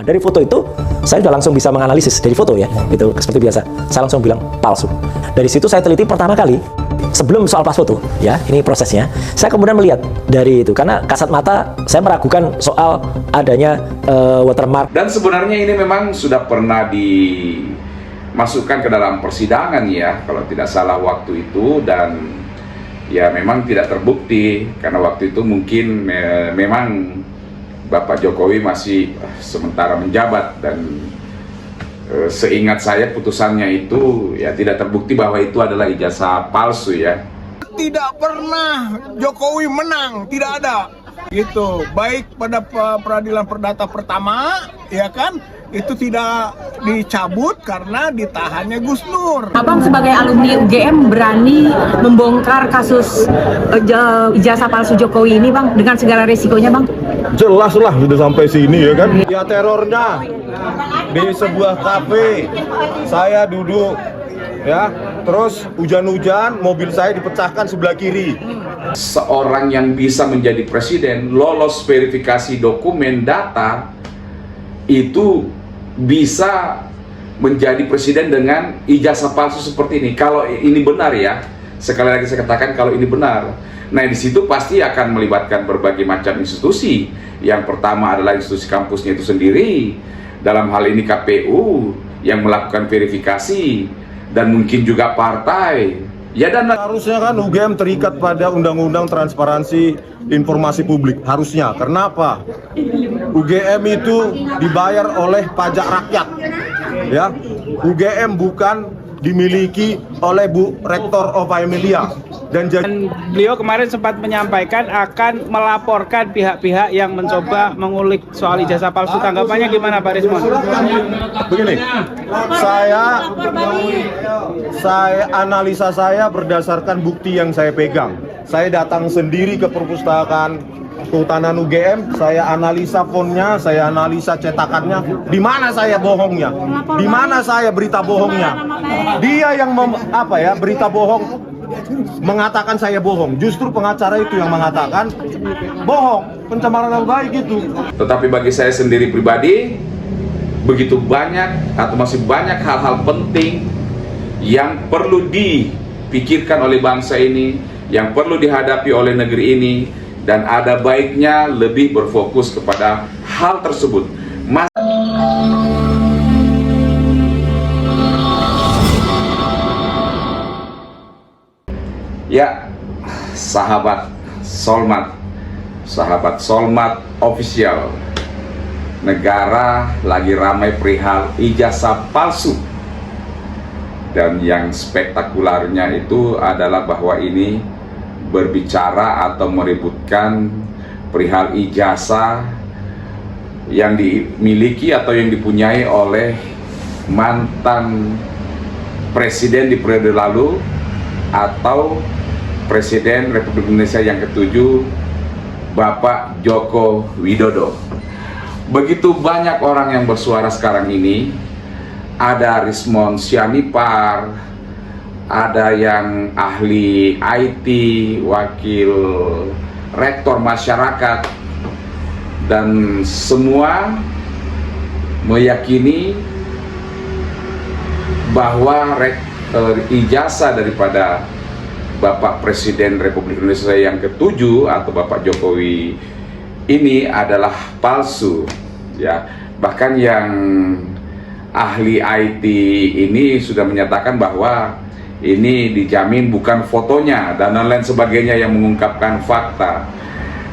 Dari foto itu, saya sudah langsung bisa menganalisis dari foto ya, itu seperti biasa. Saya langsung bilang palsu. Dari situ saya teliti pertama kali, sebelum soal pas foto, ya, ini prosesnya. Saya kemudian melihat dari itu, karena kasat mata saya meragukan soal adanya watermark. Dan sebenarnya ini memang sudah pernah dimasukkan ke dalam persidangan ya, kalau tidak salah waktu itu, dan ya memang tidak terbukti, karena waktu itu mungkin memang Bapak Jokowi masih sementara menjabat, dan seingat saya putusannya itu ya tidak terbukti bahwa itu adalah ijazah palsu ya. Tidak pernah Jokowi menang, tidak ada gitu. Baik pada peradilan perdata pertama, ya kan, itu tidak dicabut karena ditahannya Gus Nur. Abang sebagai alumni UGM berani membongkar kasus ijazah palsu Jokowi ini, Bang, dengan segala resikonya, Bang? Jelas lah sudah sampai sini ya kan. Ya terornya di sebuah kafe, saya duduk ya, terus hujan-hujan mobil saya dipecahkan sebelah kiri. Seorang yang bisa menjadi presiden, lolos verifikasi dokumen data, itu bisa menjadi presiden dengan ijazah palsu seperti ini. Kalau ini benar ya, sekali lagi saya katakan kalau ini benar. Nah, di situ pasti akan melibatkan berbagai macam institusi. Yang pertama adalah institusi kampusnya itu sendiri, dalam hal ini KPU yang melakukan verifikasi, dan mungkin juga partai. Ya, dan harusnya kan UGM terikat pada Undang-Undang Transparansi Informasi Publik. Harusnya. Kenapa? UGM itu dibayar oleh pajak rakyat. Ya, UGM bukan dimiliki oleh Bu Rektor Ova Emilia. Dan beliau kemarin sempat menyampaikan akan melaporkan pihak-pihak yang mencoba mengulik soal ijazah palsu. Tanggapannya gimana, Pak Rismon? Begini, analisa saya berdasarkan bukti yang saya pegang. Saya datang sendiri ke perpustakaan Kehutanan UGM, saya analisa fontnya, saya analisa cetakannya. Di mana saya bohongnya? Di mana saya berita bohongnya? Dia yang berita bohong, mengatakan saya bohong. Justru pengacara itu yang mengatakan bohong, pencemaran nama baik itu. Tetapi bagi saya sendiri pribadi, begitu banyak atau masih banyak hal-hal penting yang perlu dipikirkan oleh bangsa ini, yang perlu dihadapi oleh negeri ini, dan ada baiknya lebih berfokus kepada hal tersebut. Ya, sahabat Solmat official, negara lagi ramai perihal ijazah palsu, dan yang spektakulernya itu adalah bahwa ini berbicara atau meributkan perihal ijazah yang dimiliki atau yang dipunyai oleh mantan presiden di periode lalu atau Presiden Republik Indonesia yang ke-7, Bapak Joko Widodo. Begitu banyak orang yang bersuara sekarang ini. Ada Rismon Sianipar, ada yang ahli IT, wakil rektor masyarakat, dan semua meyakini bahwa ijazah daripada Bapak Presiden Republik Indonesia yang ke-7 atau Bapak Jokowi ini adalah palsu ya. Bahkan yang ahli IT ini sudah menyatakan bahwa ini dijamin bukan fotonya dan lain sebagainya yang mengungkapkan fakta.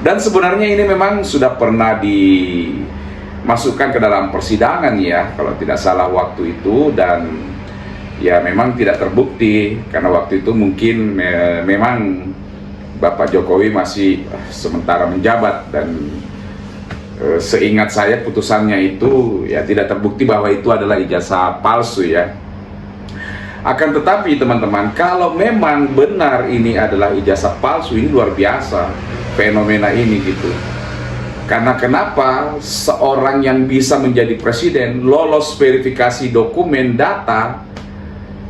Dan sebenarnya ini memang sudah pernah dimasukkan ke dalam persidangan ya, kalau tidak salah waktu itu, dan ya memang tidak terbukti karena waktu itu mungkin memang Bapak Jokowi masih sementara menjabat, dan seingat saya putusannya itu ya tidak terbukti bahwa itu adalah ijazah palsu ya. Akan tetapi teman-teman, kalau memang benar ini adalah ijazah palsu, ini luar biasa fenomena ini gitu. Karena kenapa seorang yang bisa menjadi presiden, lolos verifikasi dokumen data,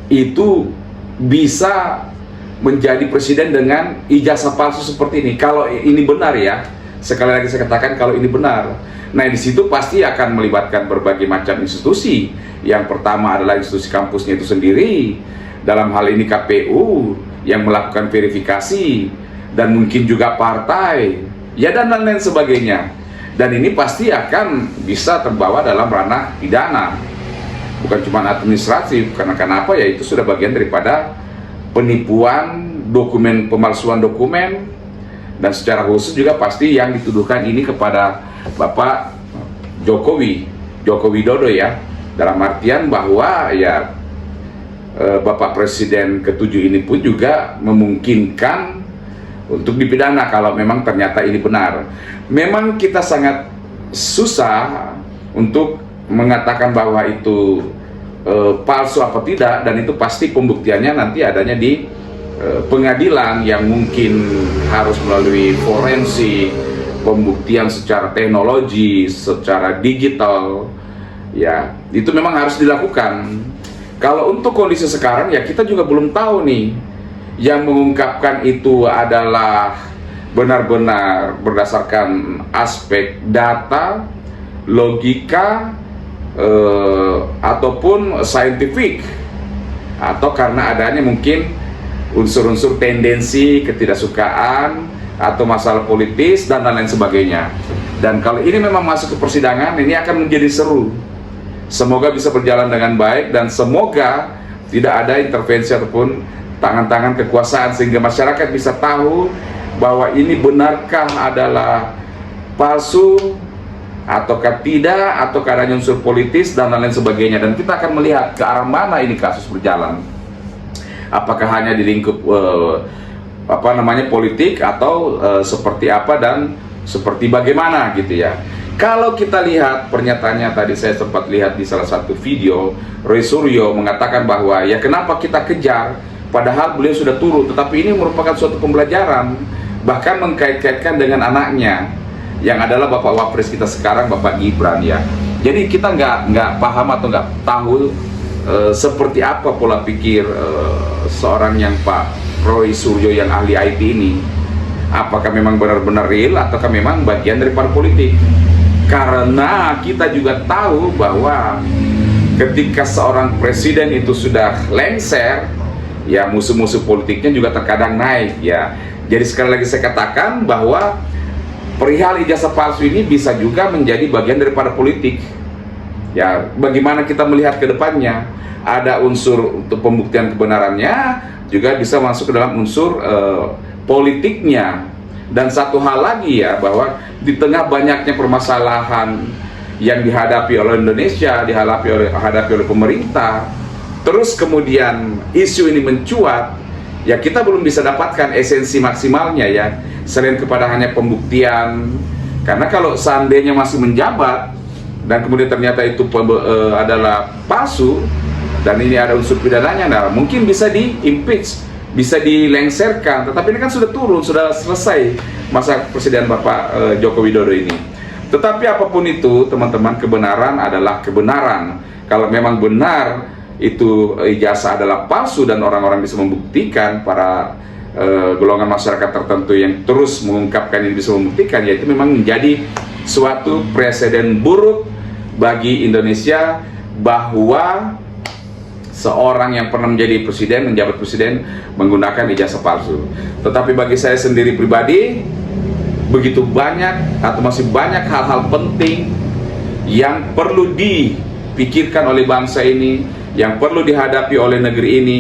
itu bisa menjadi presiden dengan ijazah palsu seperti ini. Kalau ini benar ya, sekali lagi saya katakan kalau ini benar. Nah, di situ pasti akan melibatkan berbagai macam institusi. Yang pertama adalah institusi kampusnya itu sendiri, dalam hal ini KPU yang melakukan verifikasi, dan mungkin juga partai, ya, dan lain-lain sebagainya. Dan ini pasti akan bisa terbawa dalam ranah pidana, bukan cuma administratif. Karena kenapa? Ya itu sudah bagian daripada penipuan dokumen, pemalsuan dokumen, dan secara khusus juga pasti yang dituduhkan ini kepada Bapak Joko Widodo, ya, dalam artian bahwa ya Bapak Presiden ke-7 ini pun juga memungkinkan untuk dipidana kalau memang ternyata ini benar. Memang kita sangat susah untuk mengatakan bahwa itu palsu apa tidak, dan itu pasti pembuktiannya nanti adanya di pengadilan yang mungkin harus melalui forensik, pembuktian secara teknologi, secara digital, ya, itu memang harus dilakukan. Kalau untuk kondisi sekarang, ya kita juga belum tahu nih, yang mengungkapkan itu adalah benar-benar berdasarkan aspek data, logika, ataupun saintifik, atau karena adanya mungkin unsur-unsur tendensi ketidaksukaan atau masalah politis dan lain-lain sebagainya. Dan kalau ini memang masuk ke persidangan, ini akan menjadi seru. Semoga bisa berjalan dengan baik, dan semoga tidak ada intervensi ataupun tangan-tangan kekuasaan, sehingga masyarakat bisa tahu bahwa ini benarkah adalah palsu ataukah tidak, atau adanya unsur politis dan lain-lain sebagainya. Dan kita akan melihat ke arah mana ini kasus berjalan. Apakah hanya di lingkup politik, atau seperti apa dan seperti bagaimana gitu ya. Kalau kita lihat pernyataannya, tadi saya sempat lihat di salah satu video, Roy Suryo mengatakan bahwa ya kenapa kita kejar padahal beliau sudah turun, tetapi ini merupakan suatu pembelajaran, bahkan mengkait-kaitkan dengan anaknya yang adalah Bapak Wapres kita sekarang, Bapak Gibran, ya. Jadi kita nggak paham atau nggak tahu seperti apa pola pikir seorang yang Pak Roy Suryo yang ahli IT ini. Apakah memang benar-benar real ataukah memang bagian daripada politik? Karena kita juga tahu bahwa ketika seorang presiden itu sudah lengser, ya musuh-musuh politiknya juga terkadang naik, ya. Jadi sekali lagi saya katakan bahwa perihal ijazah palsu ini bisa juga menjadi bagian daripada politik. Ya, bagaimana kita melihat ke depannya? Ada unsur untuk pembuktian kebenarannya, juga bisa masuk ke dalam unsur politiknya. Dan satu hal lagi, ya, bahwa di tengah banyaknya permasalahan yang dihadapi oleh Indonesia, dihadapi oleh pemerintah, terus kemudian isu ini mencuat, ya kita belum bisa dapatkan esensi maksimalnya, ya, selain kepada hanya pembuktian. Karena kalau seandainya masih menjabat dan kemudian ternyata itu adalah palsu dan ini ada unsur pidananya, nah mungkin bisa di-impeach, bisa dilengserkan. Tetapi ini kan sudah turun, sudah selesai masa Presiden Bapak Joko Widodo ini. Tetapi apapun itu, teman-teman, kebenaran adalah kebenaran. Kalau memang benar itu ijazah adalah palsu dan orang-orang bisa membuktikan, para golongan masyarakat tertentu yang terus mengungkapkan ini bisa membuktikan, ya itu memang menjadi suatu presiden buruk bagi Indonesia, bahwa seorang yang pernah menjadi presiden, menjabat presiden, menggunakan ijazah palsu. Tetapi bagi saya sendiri pribadi, begitu banyak atau masih banyak hal-hal penting yang perlu dipikirkan oleh bangsa ini, yang perlu dihadapi oleh negeri ini,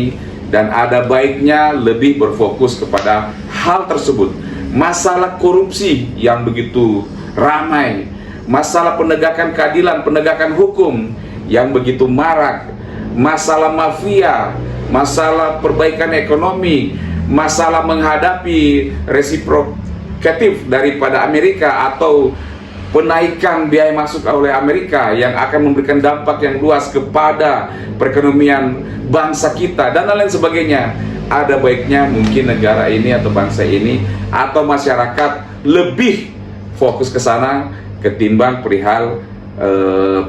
dan ada baiknya lebih berfokus kepada hal tersebut. Masalah korupsi yang begitu ramai, masalah penegakan keadilan, penegakan hukum yang begitu marak, masalah mafia, masalah perbaikan ekonomi, masalah menghadapi resiprokatif daripada Amerika atau penaikan biaya masuk oleh Amerika yang akan memberikan dampak yang luas kepada perekonomian bangsa kita dan lain sebagainya. Ada baiknya mungkin negara ini atau bangsa ini atau masyarakat lebih fokus ke sana ketimbang perihal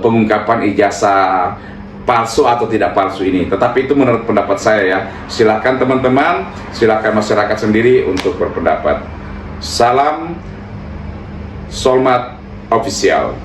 pengungkapan ijazah palsu atau tidak palsu ini. Tetapi itu menurut pendapat saya, ya. Silakan teman-teman, silakan masyarakat sendiri untuk berpendapat. Salam Solmat Official.